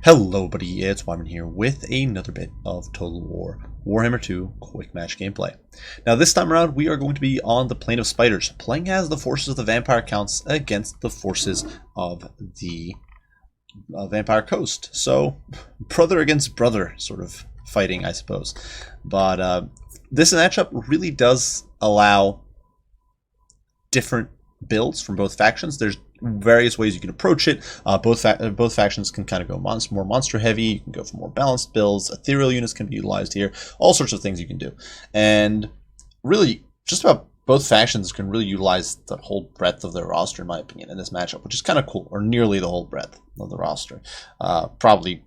Hello buddy, it's Wyman here with another bit of Total War Warhammer 2 quick match gameplay. Now this time around we are going to be on the Plane of Spiders, playing as the forces of the Vampire Counts against the forces of the Vampire Coast. So brother against brother sort of fighting, I suppose. But this matchup really does allow different builds from both factions. There's various ways you can approach it. Both factions can kind of go more monster heavy. You can go for more balanced builds. Ethereal units can be utilized here. All sorts of things you can do. And really, just about both factions can really utilize the whole breadth of their roster, in my opinion, in this matchup, which is kind of cool, or nearly the whole breadth of the roster. Probably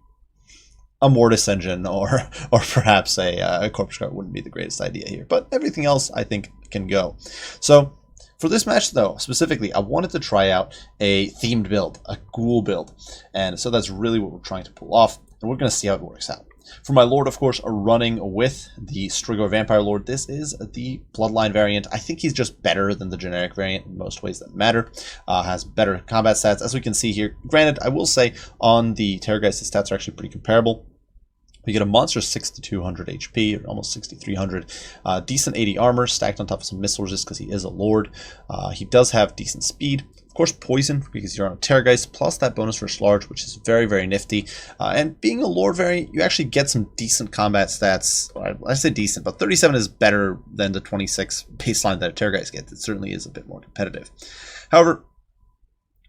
a Mortis engine or perhaps a Corpse Guard wouldn't be the greatest idea here. But everything else, I think, can go. So for this match, though, specifically, I wanted to try out a themed build, a ghoul build. And so that's really what we're trying to pull off, and we're going to see how it works out. For my Lord, of course, running with the Strigoi Vampire Lord, this is the Bloodline variant. I think he's just better than the generic variant in most ways that matter. Has better combat stats, as we can see here. Granted, I will say, on the Terrorgeist, his stats are actually pretty comparable. We get a monster 6,200 HP, or almost 6,300. Decent 80 armor, stacked on top of some missile resist because he is a lord. He does have decent speed. Of course, poison, because you're on a Terrorgeist, plus that bonus for large, which is very, very nifty. And being a lord variant, you actually get some decent combat stats. Well, I say decent, but 37 is better than the 26 baseline that a Terrorgeist gets. It certainly is a bit more competitive. However,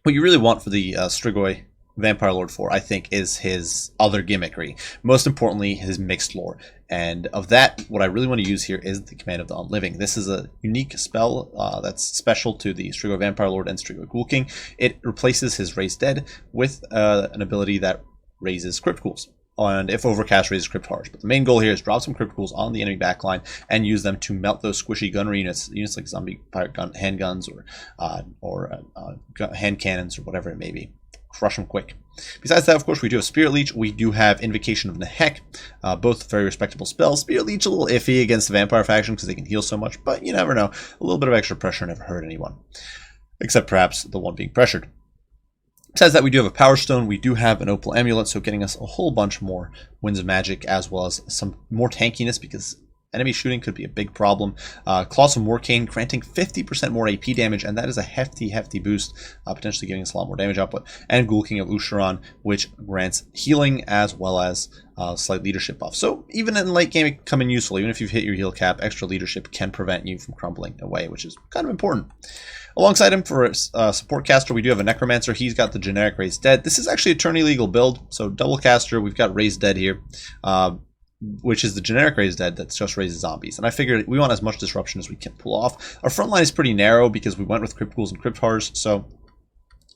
what you really want for the Strigoi Vampire Lord 4, I think, is his other gimmickry. Most importantly, his mixed lore. And of that, what I really want to use here is the Command of the Unliving. This is a unique spell that's special to the Strigoi Vampire Lord and Strigoi Ghoul King. It replaces his Raised Dead with an ability that raises Crypt Ghouls. And if overcast, raises Crypt Horrors. But the main goal here is drop some Crypt Ghouls on the enemy backline and use them to melt those squishy gunnery units like zombie pirate handguns or hand cannons or whatever it may be. Crush them quick. Besides that, of course, we do have Spirit Leech. We do have Invocation of Nehek. Both very respectable spells. Spirit Leech a little iffy against the Vampire faction because they can heal so much, but you never know. A little bit of extra pressure never hurt anyone. Except perhaps the one being pressured. Besides that, we do have a Power Stone. We do have an Opal Amulet, so getting us a whole bunch more Winds of Magic, as well as some more tankiness, because enemy shooting could be a big problem. Claws of Morcane granting 50% more AP damage, and that is a hefty boost, potentially giving us a lot more damage output. And Ghoul King of Usharan, which grants healing as well as slight leadership buff. So even in late game, it can come in useful. Even if you've hit your heal cap, extra leadership can prevent you from crumbling away, which is kind of important. Alongside him for support caster, we do have a Necromancer. He's got the generic Raised Dead. This is actually a turn-illegal build, so double caster. We've got Raised Dead here, which is the generic Raised Dead that just raises zombies. And I figured we want as much disruption as we can pull off. Our front line is pretty narrow because we went with Crypt Ghouls and Crypt Horrors, so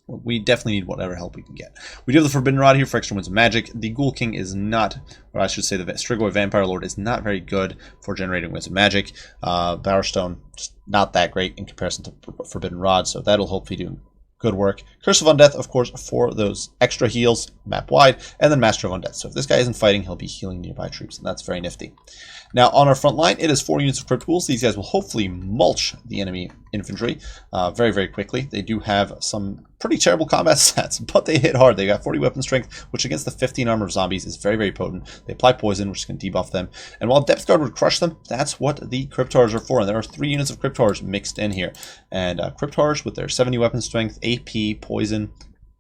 we definitely need whatever help we can get. We do have the Forbidden Rod here for extra Winds of Magic. The Ghoul King is not, or I should say the Strigoi Vampire Lord is not very good for generating Winds of Magic. Power Stone, just not that great in comparison to Forbidden Rod, so that'll hopefully do good work. Curse of Undeath, of course, for those extra heals, map wide, and then Master of Undeath. So if this guy isn't fighting, he'll be healing nearby troops, and that's very nifty. Now, on our front line, it is 4 units of Crypt Ghouls. These guys will hopefully mulch the enemy infantry very, very quickly. They do have some pretty terrible combat stats, but they hit hard. They got 40 weapon strength, which against the 15 armor of zombies is very, very potent. They apply poison, which can debuff them. And while Depth Guard would crush them, that's what the Crypt Horrors are for. And there are 3 units of Crypt Horrors mixed in here. And Crypt Horrors, with their 70 weapon strength, AP, poison,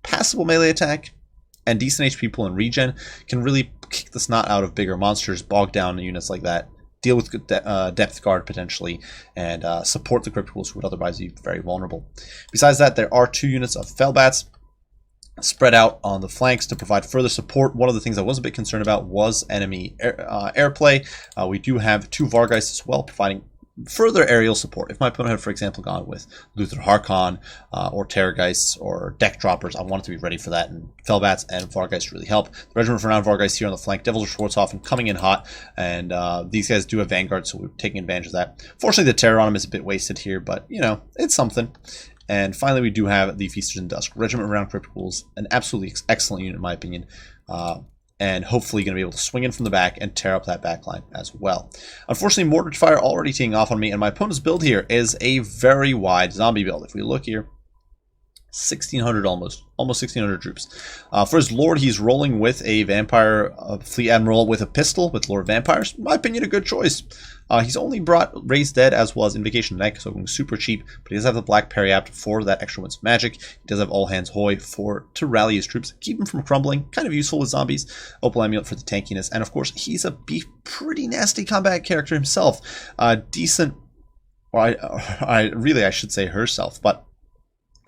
passable melee attack, and decent HP pool and regen, can really kick the snot out of bigger monsters, bog down units like that, deal with good depth guard potentially, and support the Crypt Ghouls who would otherwise be very vulnerable. Besides that, there are 2 units of Fellbats spread out on the flanks to provide further support. One of the things I was a bit concerned about was enemy airplay. We do have 2 Vargheists as well, providing further aerial support. If my opponent had, for example, gone with Luther Harkon or Terrorgeists or Deck Droppers, I wanted to be ready for that, and Fellbats and Vargheists really help. The Regiment of Renowned Vargheists here on the flank, Devils of Schwarzhofen coming in hot, and these guys do have Vanguard, so we're taking advantage of that. Fortunately, the Terror on them is a bit wasted here, but, you know, it's something. And finally, we do have the Feasters in Dusk, Regiment of Renowned Crypt Ghouls, an absolutely excellent unit in my opinion. And hopefully going to be able to swing in from the back and tear up that back line as well. Unfortunately, Mortar Fire already teeing off on me, and my opponent's build here is a very wide zombie build. If we look here, 1,600 almost 1,600 troops. For his lord, he's rolling with a vampire fleet admiral with a pistol with Lord Vampires. In my opinion, a good choice. He's only brought Raised Dead as well as Invocation Night, so going super cheap, but he does have the Black Periapt for that extra winds of magic. He does have All Hands Hoy to rally his troops, keep them from crumbling, kind of useful with zombies. Opal Amulet for the tankiness, and of course, he's a pretty nasty combat character himself. Decent, or I should say herself, but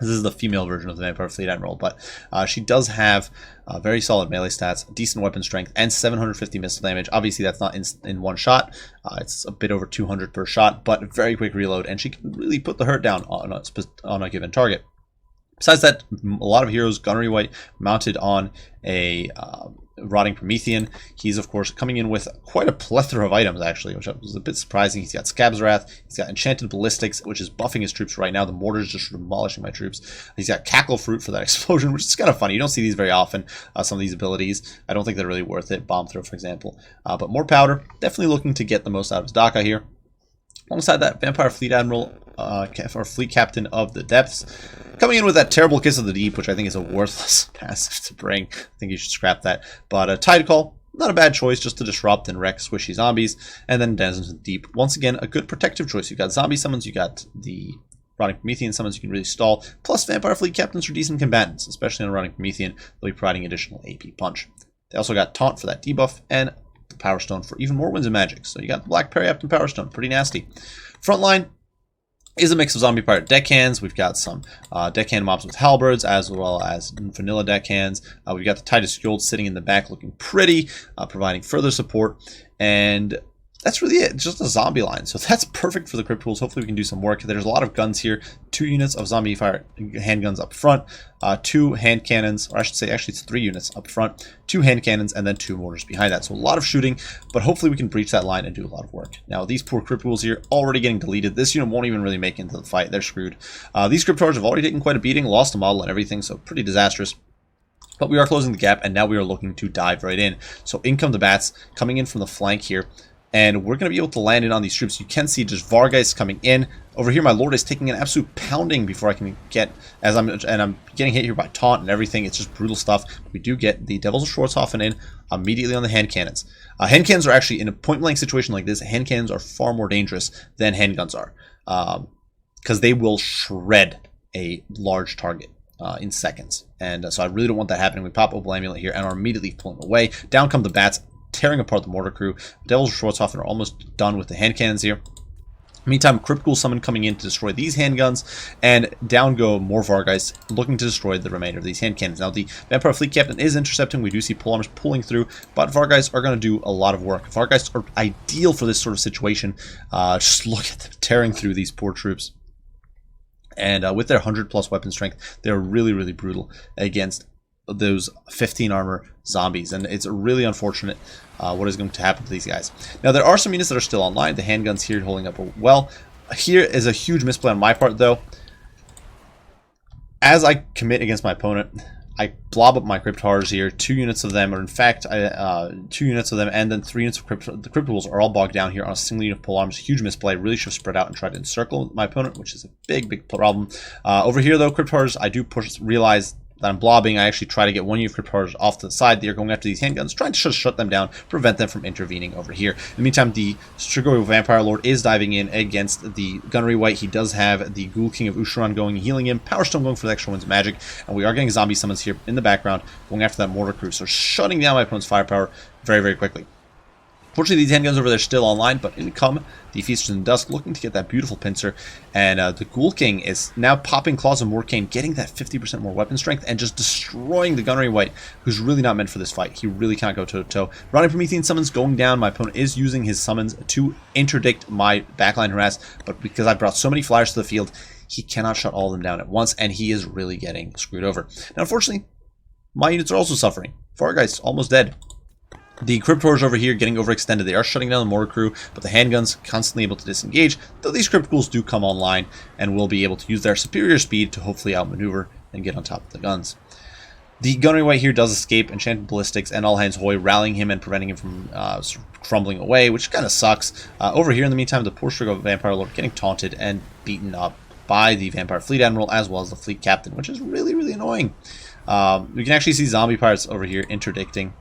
this is the female version of the Vampire Fleet Admiral, but she does have very solid melee stats, decent weapon strength, and 750 missile damage. Obviously, that's not in one shot. It's a bit over 200 per shot, but very quick reload, and she can really put the hurt down on a given target. Besides that, a lot of heroes, Gunnery White mounted on a Rotting Promethean. He's, of course, coming in with quite a plethora of items, actually, which was a bit surprising. He's got Scab's Wrath, he's got Enchanted Ballistics, which is buffing his troops right now. The mortar's just demolishing my troops. He's got Cackle Fruit for that explosion, which is kind of funny. You don't see these very often, some of these abilities. I don't think they're really worth it. Bomb Throw, for example. But more powder. Definitely looking to get the most out of his Daka here. Alongside that, Vampire Fleet Admiral, or Fleet Captain of the Depths, coming in with that terrible Kiss of the Deep, which I think is a worthless passive to bring. I think you should scrap that. But Tide Call, not a bad choice just to disrupt and wreck squishy zombies. And then Denizens of the Deep, once again, a good protective choice. You've got zombie summons, you got the Rotting Promethean summons you can really stall, plus Vampire Fleet Captains are decent combatants, especially on Rotting Promethean. They'll be providing additional AP punch. They also got Taunt for that debuff, and the Power Stone for even more winds of magic. So you got the Black Periapt and Power Stone, pretty nasty. Frontline is a mix of zombie pirate deckhands. We've got some deckhand mobs with halberds, as well as vanilla deckhands. We've got the Titus Guild sitting in the back looking pretty, providing further support. And that's really it. It's just a zombie line. So that's perfect for the Crypt Tools. Hopefully we can do some work. There's a lot of guns here. 2 units of zombie fire handguns up front. 2 hand cannons, or I should say actually it's 3 units up front. 2 hand cannons and then 2 mortars behind that. So a lot of shooting, but hopefully we can breach that line and do a lot of work. Now these poor Crypt Tools here already getting deleted. This unit won't even really make it into the fight. They're screwed. These Crypt Tools have already taken quite a beating, lost a model and everything, so pretty disastrous. But we are closing the gap, and now we are looking to dive right in. So in come the bats, coming in from the flank here. And we're going to be able to land in on these troops. You can see just Vargeist coming in. Over here, my lord is taking an absolute pounding before I can get, I'm getting hit here by taunt and everything. It's just brutal stuff. We do get the Devils of Schwarzhofen in immediately on the hand cannons. Hand cannons are actually, in a point-blank situation like this, hand cannons are far more dangerous than handguns are. Because they will shred a large target in seconds. And so I really don't want that happening. We pop Opal Amulet here and are immediately pulling away. Down come the bats, tearing apart the mortar crew. Devils of Schwarzhofen are almost done with the hand cannons here. Meantime, Crypt Ghoul summon coming in to destroy these handguns, and down go more Vargeist looking to destroy the remainder of these hand cannons. Now, the Vampire Fleet Captain is intercepting. We do see pole armors pulling through, but Vargeist are going to do a lot of work. Vargeist are ideal for this sort of situation. Just look at them tearing through these poor troops. And with their 100+ weapon strength, they're really, really brutal against those 15 armor zombies, and it's really unfortunate what is going to happen to these guys. Now there are some units that are still online. The handguns here holding up well. Here is a huge misplay on my part though. As I commit against my opponent, I blob up my Crypt Horrors here. 2 units of them, or in fact 2 units of them, and then 3 units of the Crypt Tools are all bogged down here on a single unit of pole arms. Huge misplay. Really should have spread out and tried to encircle my opponent, which is a big problem. Over here though, Crypt Horrors, I do realize that I'm blobbing. I actually try to get 1 unit of Crypt Horrors off to the side. They're going after these handguns, trying to just shut them down, prevent them from intervening over here. In the meantime, the Strigoi Vampire Lord is diving in against the Gunnery White. He does have the Ghoul King of Ushuran going, healing him. Power Stone going for the extra winds of magic. And we are getting zombie summons here in the background, going after that mortar crew. So shutting down my opponent's firepower very quickly. Fortunately, these handguns over there are still online, but in come the Feasters in the Dusk, looking to get that beautiful pincer. And the Ghoul King is now popping Claws of Morcane, getting that 50% more weapon strength, and just destroying the Gunnery White, who's really not meant for this fight. He really can't go toe-to-toe. Rotting Promethean summons going down. My opponent is using his summons to interdict my backline harass, but because I brought so many flyers to the field, he cannot shut all of them down at once, and he is really getting screwed over. Now, unfortunately, my units are also suffering. Vargeist almost dead. The Crypt Tools over here getting overextended. They are shutting down the mortar crew, but the handguns constantly able to disengage, though these Crypt Ghouls do come online and will be able to use their superior speed to hopefully outmaneuver and get on top of the guns. The Gunnery White here does escape Enchanted Ballistics and All Hands Hoy, rallying him and preventing him from crumbling away, which kind of sucks. Over here in the meantime, the poor Strigoi Vampire Lord getting taunted and beaten up by the Vampire Fleet Admiral as well as the Fleet Captain, which is really, really annoying. We can actually see zombie pirates over here interdicting.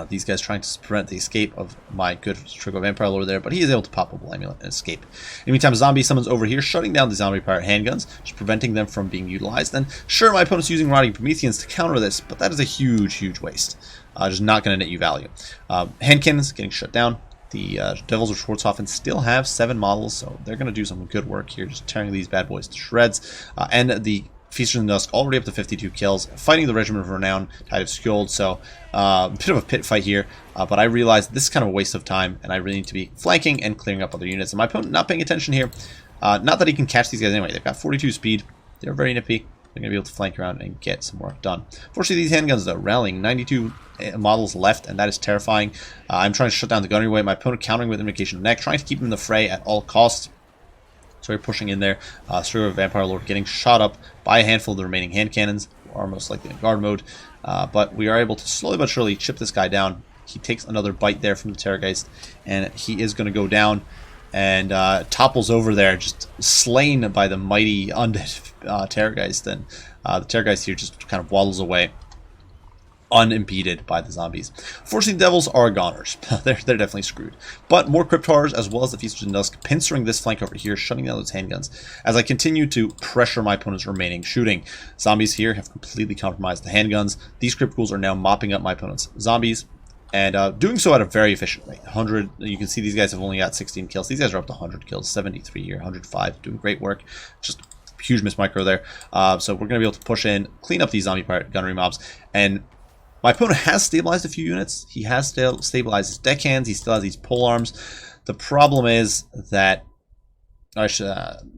These guys trying to prevent the escape of my good Strigo Vampire Lord there, but he is able to pop a amulet and escape. In the meantime, zombie summons over here, shutting down the zombie pirate handguns, just preventing them from being utilized. And sure, my opponent's using Rotting Prometheans to counter this, but that is a huge, huge waste. Just not going to net you value. Hand cannons getting shut down. The Devils of Schwarzhofen still have 7 models, so they're going to do some good work here, just tearing these bad boys to shreds. And the Feasters in the Dusk already up to 52 kills, fighting the Regiment of Renown, Tide of Skjold, so a bit of a pit fight here, but I realized this is kind of a waste of time, and I really need to be flanking and clearing up other units. And my opponent not paying attention here, not that he can catch these guys anyway. They've got 42 speed, they're very nippy, they're going to be able to flank around and get some work done. Fortunately, these handguns, though, rallying, 92 models left, and that is terrifying. I'm trying to shut down the gunnery way, my opponent countering with Invocation of Neck, trying to keep him in the fray at all costs. So we're pushing in there. Strigo Vampire Lord getting shot up by a handful of the remaining hand cannons, who are most likely in guard mode. But we are able to slowly but surely chip this guy down. He takes another bite there from the Terrorgeist, and he is going to go down and topples over there, just slain by the mighty undead Terrorgeist. And the Terrorgeist here just kind of waddles away, unimpeded by the zombies. Fortunately, the Devils are goners. they're definitely screwed. But more Crypt Horrors as well as the Feasters in Dusk pincering this flank over here, shutting down those handguns as I continue to pressure my opponent's remaining shooting. Zombies here have completely compromised the handguns. These Crypt Ghouls are now mopping up my opponent's zombies, and doing so at a very efficient rate. 100. You can see these guys have only got 16 kills. These guys are up to 100 kills, 73 here, 105, doing great work. Just huge miss micro there. So we're going to be able to push in, clean up these zombie pirate gunnery mobs, and my opponent has stabilized a few units. He has stabilized his deckhands. He still has these pole arms. The problem is that the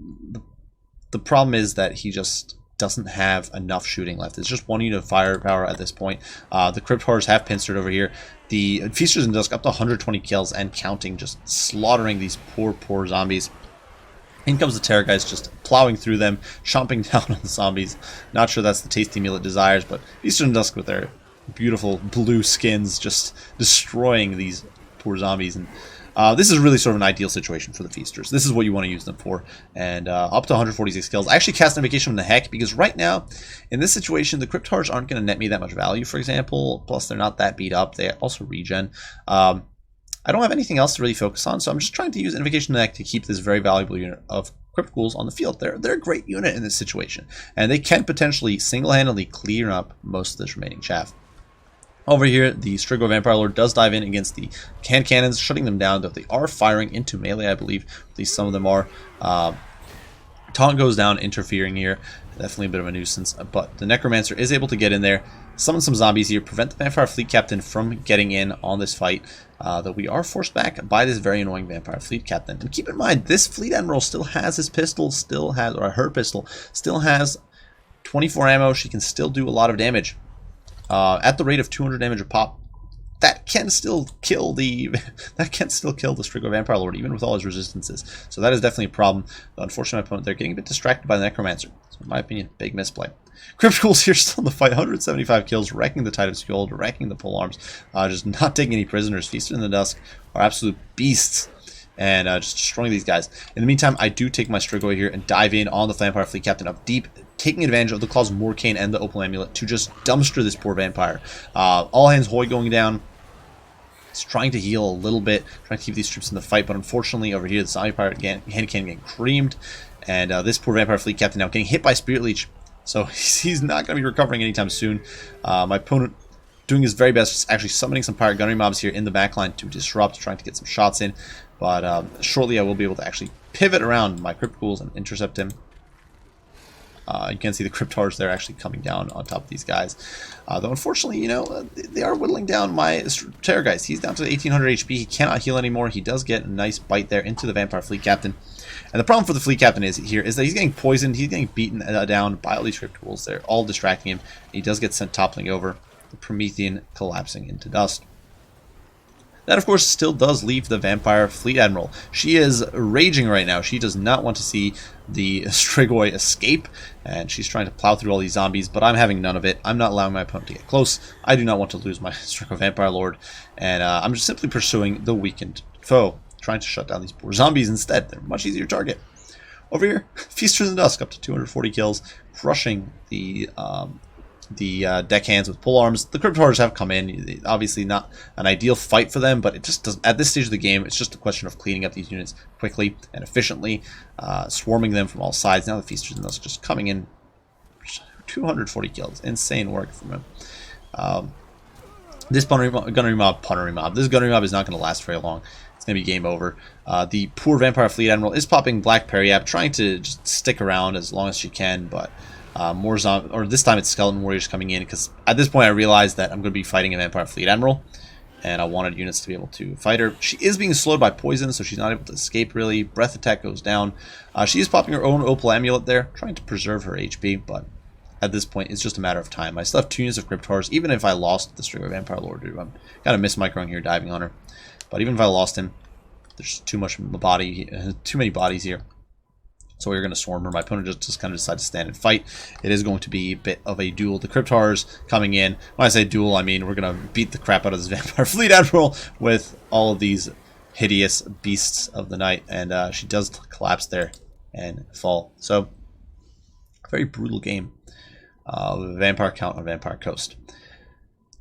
problem is that he just doesn't have enough shooting left. It's just 1 unit of firepower at this point. The Crypt Horrors have pincered over here. The Feasters in Dusk up to 120 kills and counting, just slaughtering these poor zombies. In comes the Terrorgeist, just plowing through them, chomping down on the zombies. Not sure that's the tasty meal it desires, but Feasters in Dusk with their beautiful blue skins just destroying these poor zombies. And this is really sort of an ideal situation for the Feasters. This is what you want to use them for. And up to 146 kills. I actually cast Invocation from the Heck because right now, in this situation, the Crypt Horrors aren't going to net me that much value, for example. Plus, they're not that beat up. They also regen. I don't have anything else to really focus on, so I'm just trying to use Invocation of the Heck to keep this very valuable unit of Crypt Ghouls on the field. They're a great unit in this situation. And they can potentially single-handedly clear up most of this remaining chaff. Over here, the Strigo Vampire Lord does dive in against the hand cannons, shutting them down, though they are firing into melee, I believe. At least some of them are. Taunt goes down, interfering here. Definitely a bit of a nuisance, but the Necromancer is able to get in there, summon some zombies here, prevent the Vampire Fleet Captain from getting in on this fight, though we are forced back by this very annoying Vampire Fleet Captain. And keep in mind, this Fleet Admiral still has his pistol, or her pistol, still has 24 ammo. She can still do a lot of damage. At the rate of 200 damage a pop, that can still kill the Strigo Vampire Lord, even with all his resistances. So that is definitely a problem. But unfortunately, my opponent, they're getting a bit distracted by the Necromancer. So in my opinion, big misplay. Crypt Ghouls here still in the fight, 175 kills, wrecking the Tide of Skjold, wrecking the polearms, just not taking any prisoners. Feasted in the Dusk are absolute beasts, and just destroying these guys. In the meantime, I do take my Strigo here and dive in on the Vampire Fleet Captain up deep, taking advantage of the Claws of Morcane and the Opal Amulet to just dumpster this poor vampire. All hands Hoy going down. He's trying to heal a little bit, trying to keep these troops in the fight, but unfortunately over here the zombie pirate hand cannon getting creamed, and this poor Vampire Fleet Captain now getting hit by Spirit Leech, so he's not going to be recovering anytime soon. My opponent doing his very best, actually summoning some pirate gunnery mobs here in the backline to disrupt, trying to get some shots in, but shortly I will be able to actually pivot around my Crypt Ghouls and intercept him. You can see the Crypt Horrors there actually coming down on top of these guys. Though unfortunately, you know, they are whittling down my Terrorgeist. He's down to 1800 HP. He cannot heal anymore. He does get a nice bite there into the Vampire Fleet Captain. And the problem for the Fleet Captain is that he's getting poisoned. He's getting beaten down by all these Crypt Ghouls. They're all distracting him. He does get sent toppling over. The Promethean collapsing into dust. That, of course, still does leave the Vampire Fleet Admiral. She is raging right now. She does not want to see the Strigoi escape, and she's trying to plow through all these zombies, but I'm having none of it. I'm not allowing my opponent to get close. I do not want to lose my Strigo Vampire Lord, and I'm just simply pursuing the weakened foe, trying to shut down these poor zombies instead. They're a much easier target. Over here, Feasters in the Dusk up to 240 kills, crushing the deckhands with pole arms. The Crypt Horrors have come in. Obviously not an ideal fight for them, but it just doesn't. At this stage of the game, it's just a question of cleaning up these units quickly and efficiently, swarming them from all sides. Now the Feasters in the Dusk just coming in, 240 kills. Insane work from him. This gunnery mob. This gunnery mob is not going to last very long. It's going to be game over. The poor Vampire Fleet Admiral is popping Black Periap, trying to just stick around as long as she can, but more zombie, or this time it's Skeleton Warriors coming in, because at this point I realized that I'm going to be fighting a Vampire Fleet Admiral, and I wanted units to be able to fight her. She is being slowed by poison, so she's not able to escape really. Breath attack goes down. She is popping her own Opal Amulet there, trying to preserve her HP, but at this point it's just a matter of time. I still have 2 units of Crypt Horrors. Even if I lost the Stringer Vampire Lord, I'm kind of mismicroing here, diving on her. But even if I lost him, there's too many bodies here. So we're going to swarm her. My opponent just kind of decided to stand and fight. It is going to be a bit of a duel. The Crypt Horrors coming in. When I say duel, I mean we're going to beat the crap out of this Vampire Fleet Admiral with all of these hideous beasts of the night. And she does collapse there and fall. So, a very brutal game. Vampire Count on Vampire Coast.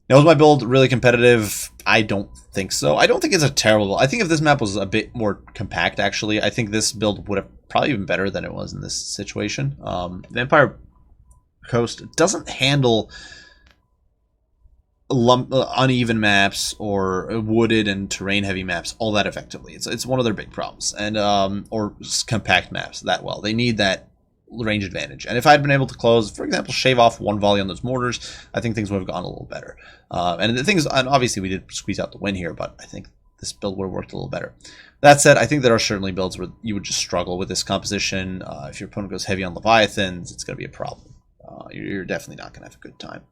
Now, was my build really competitive? I don't think so. I don't think it's a terrible build. I think if this map was a bit more compact, actually, I think this build would have probably been better than it was in this situation. Vampire Coast doesn't handle uneven maps or wooded and terrain-heavy maps all that effectively. It's one of their big problems, and or compact maps that well. They need that range advantage, and if I'd been able to close, for example, shave off 1 volley on those mortars, I think things would have gone a little better. And the things, and obviously we did squeeze out the win here, but I think this build would have worked a little better. That said, I think there are certainly builds where you would just struggle with this composition. If your opponent goes heavy on Leviathans, it's going to be a problem. You're definitely not going to have a good time.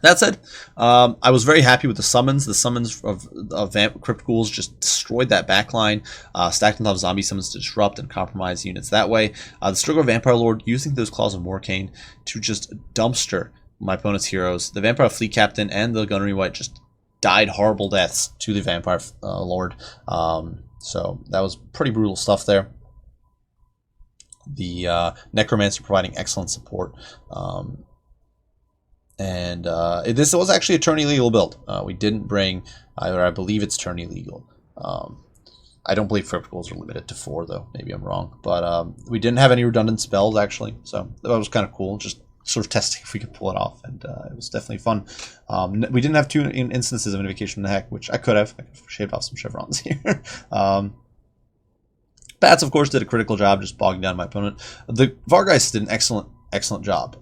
That said, I was very happy with the summons. The summons of Crypt Ghouls just destroyed that backline, stacked on top of zombie summons to disrupt and compromise units that way. The Stringer Vampire Lord using those Claws of Morcane to just dumpster my opponent's heroes. The Vampire Fleet Captain and the Gunnery Wight just died horrible deaths to the Vampire Lord. So that was pretty brutal stuff there. The Necromancer providing excellent support. This was actually a turn illegal build. We didn't bring, I believe it's turn illegal. I don't believe Crypt Ghouls are limited to 4, though. Maybe I'm wrong. But we didn't have any redundant spells, actually. So that was kind of cool. Just sort of testing if we could pull it off. And it was definitely fun. We didn't have 2 instances of Invocation from the Heck, which I could have. I could have shaved off some chevrons here. Bats, of course, did a critical job just bogging down my opponent. The Vargeist did an excellent job.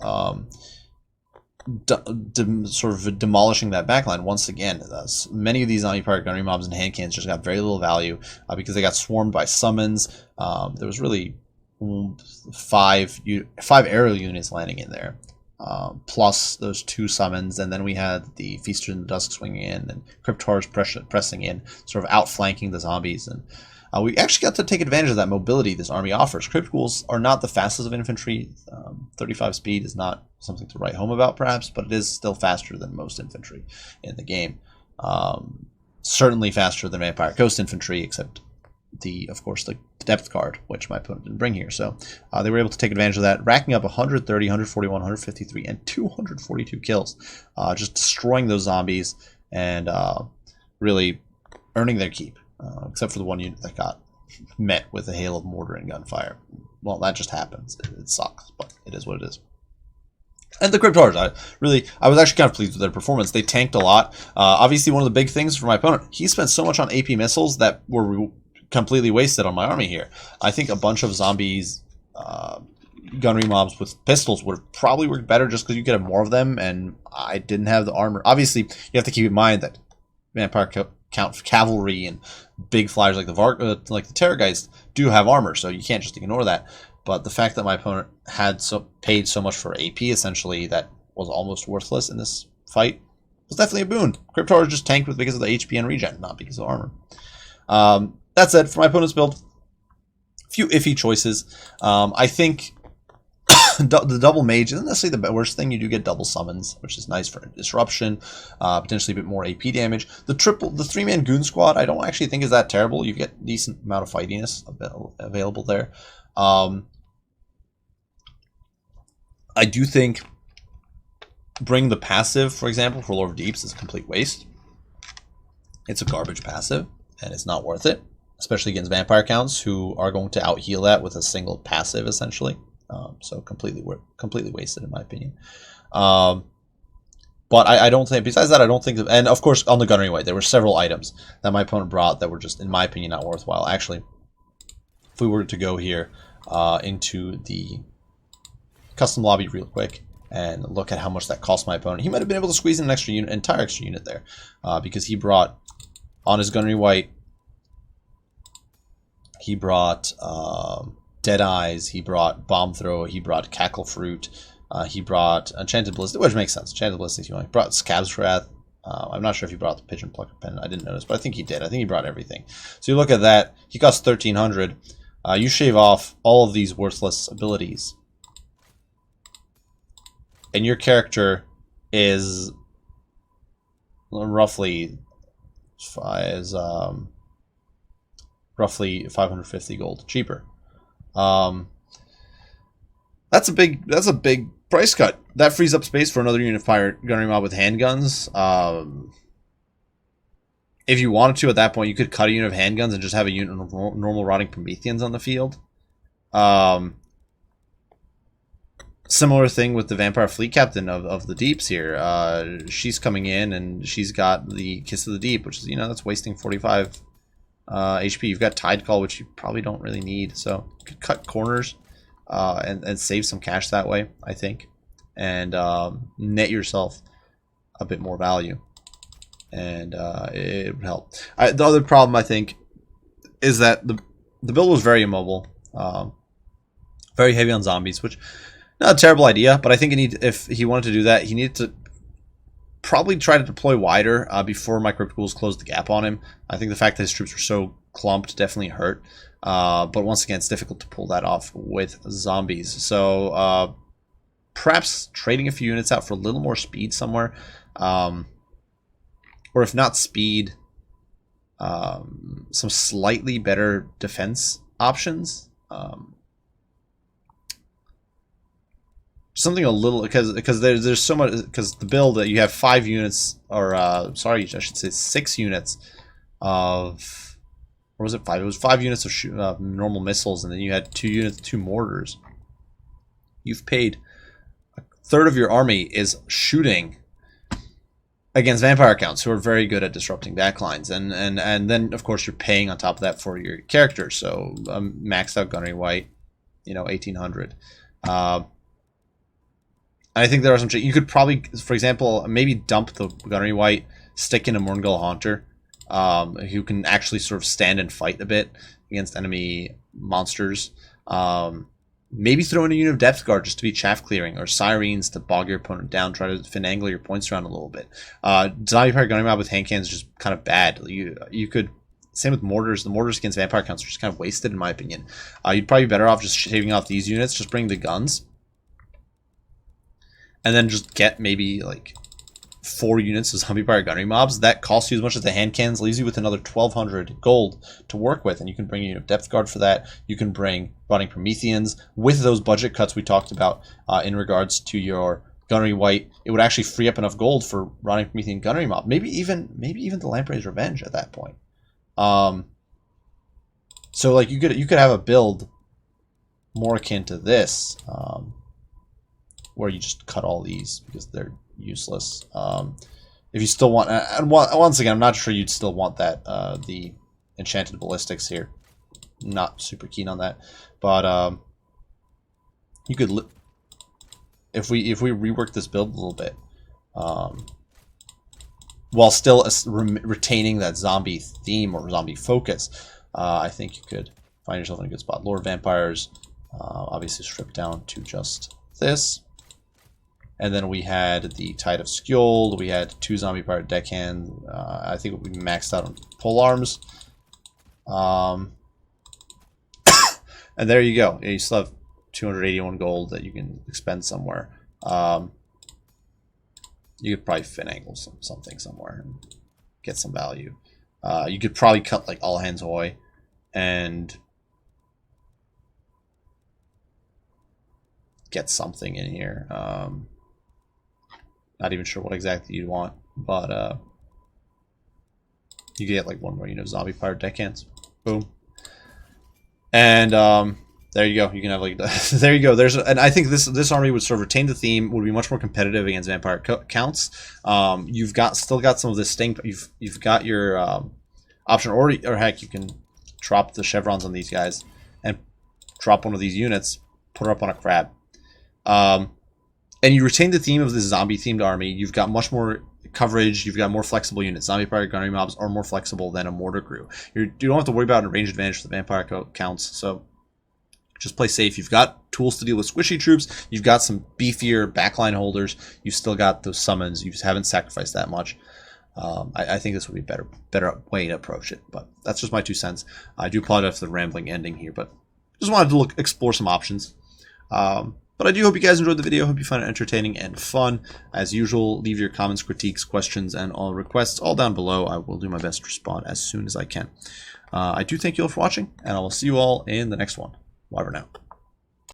Sort of demolishing that backline once again. Many of these zombie pirate gunnery mobs and hand cannons just got very little value because they got swarmed by summons. There was really 5 aerial units landing in there, plus those 2 summons, and then we had the Feaster in the Dusk swinging in and Crypt Horrors pressing in, sort of outflanking the zombies. And we actually got to take advantage of that mobility this army offers. Crypt Ghouls are not the fastest of infantry. 35 speed is not something to write home about, perhaps, but it is still faster than most infantry in the game. Certainly faster than Vampire Coast infantry, except of course, the depth card, which my opponent didn't bring here. So they were able to take advantage of that, racking up 130, 141, 153, and 242 kills, just destroying those zombies and really earning their keep. Except for the 1 unit that got met with a hail of mortar and gunfire. Well, that just happens. It sucks, but it is what it is. And the Crypt Horrors, I was actually kind of pleased with their performance. They tanked a lot. Obviously, one of the big things for my opponent, he spent so much on AP missiles that were completely wasted on my army here. I think a bunch of zombies, gunnery mobs with pistols would have probably worked better just because you could have more of them, and I didn't have the armor. Obviously, you have to keep in mind that Vampire Count cavalry and big flyers like the Terrorgeist do have armor, so you can't just ignore that. But the fact that my opponent had paid so much for AP, essentially, that was almost worthless in this fight, was definitely a boon. Crypt Horrors just tanked with because of the HP and regen, not because of armor. That said, for my opponent's build, a few iffy choices. I think the double mage isn't necessarily the worst thing. You do get double summons, which is nice for disruption, potentially a bit more AP damage. The 3-man goon squad I don't actually think is that terrible. You get a decent amount of fightiness available there. I do think bring the passive, for example, for Lord of Deeps is a complete waste. It's a garbage passive, and it's not worth it, especially against vampire counts who are going to out-heal that with a single passive, essentially. So completely wasted, in my opinion. But I don't think, besides that, I don't think, and of course, on the Gunnery White, there were several items that my opponent brought that were just, in my opinion, not worthwhile. Actually, if we were to go here into the custom lobby real quick and look at how much that cost my opponent, he might have been able to squeeze in an extra unit, entire extra unit there, because he brought, on his Gunnery White, he brought Dead Eyes, he brought Bomb Throw, he brought Cackle Fruit, he brought Enchanted Ballistic, which makes sense. Enchanted Ballistic, he brought Scab's Wrath. I'm not sure if he brought the Pigeon Plucker Pen. I didn't notice, but I think he did. I think he brought everything. So you look at that, he costs 1,300. You shave off all of these worthless abilities, and your character is roughly roughly 550 gold cheaper. That's a big price cut. That frees up space for another unit of fire gunnery mob with handguns. If you wanted to, at that point, you could cut a unit of handguns and just have a unit of normal rotting Prometheans on the field. Similar thing with the Vampire Fleet Captain of the Deeps here. She's coming in and she's got the Kiss of the Deep, which is, that's wasting 45 HP. You've got Tide Call, which you probably don't really need. So you could cut corners and save some cash that way, I think. And net yourself a bit more value. And it would help. The other problem, I think, is that the build was very immobile. Very heavy on zombies, which... not a terrible idea, but I think if he wanted to do that, he needed to probably try to deploy wider before Micro Ghouls closed the gap on him. I think the fact that his troops were so clumped definitely hurt. But once again, it's difficult to pull that off with zombies. So perhaps trading a few units out for a little more speed somewhere. Or if not speed, some slightly better defense options. Something a little, because there's so much, because the build that you have 5 units, or sorry, I should say 6 units of, or was it 5? It was 5 units of normal missiles, and then you had 2 units, 2 mortars. You've paid a third of your army is shooting against vampire counts who are very good at disrupting backlines, and then of course you're paying on top of that for your character. So maxed out Gunnery White, 1,800. I think there are some... you could probably, for example, maybe dump the Gunnery White, stick in a Morngul Haunter, who can actually sort of stand and fight a bit against enemy monsters. Maybe throw in a unit of Depth Guard just to be chaff clearing, or Sirens to bog your opponent down, try to finagle your points around a little bit. Zombie Fire Gunnery Mob with hand cannons is just kind of bad. You could... same with mortars. The mortars against vampire counts are just kind of wasted, in my opinion. You'd probably be better off just shaving off these units, just bring the guns. And then just get maybe like 4 units of Zombie Fire Gunnery Mobs. That costs you as much as the hand cannons, leaves you with another 1,200 gold to work with. And you can bring a unit of Depth Guard for that. You can bring Rotting Prometheans with those budget cuts we talked about in regards to your Gunnery White. It would actually free up enough gold for Rotting Promethean Gunnery Mob. Maybe even the Lamprey's Revenge at that point. So like you could have a build more akin to this. Where you just cut all these because they're useless. If you still want, and once again, I'm not sure you'd still want that the Enchanted Ballistics here. Not super keen on that, but you could if we rework this build a little bit, while still retaining that zombie theme or zombie focus, I think you could find yourself in a good spot. Lord Vampires, obviously stripped down to just this. And then we had the Tide of Skjold. We had 2 Zombie Pirate Deckhands. I think we maxed out on pole arms. And there you go. You still have 281 gold that you can expend somewhere. You could probably finagle something somewhere and get some value. You could probably cut like All Hands Ahoy and get something in here. Not even sure what exactly you want, but you get like one more unit of zombie fire deckhands. Boom. And there you go. You can have like there you go. And I think this army would sort of retain the theme, would be much more competitive against vampire counts. You've still got some of this sting. You've got your option, or heck, you can drop the chevrons on these guys and drop one of these units, put her up on a crab. And you retain the theme of this zombie-themed army. You've got much more coverage. You've got more flexible units. Zombie fire gunnery mobs are more flexible than a mortar crew. You don't have to worry about a range advantage for the vampire counts. So just play safe. You've got tools to deal with squishy troops. You've got some beefier backline holders. You've still got those summons. You just haven't sacrificed that much. I think this would be a better way to approach it. But that's just my 2 cents. I do apologize for the rambling ending here, but just wanted to explore some options. But I do hope you guys enjoyed the video. Hope you found it entertaining and fun. As usual, leave your comments, critiques, questions, and all requests all down below. I will do my best to respond as soon as I can. I do thank you all for watching, and I will see you all in the next one. Bye for now.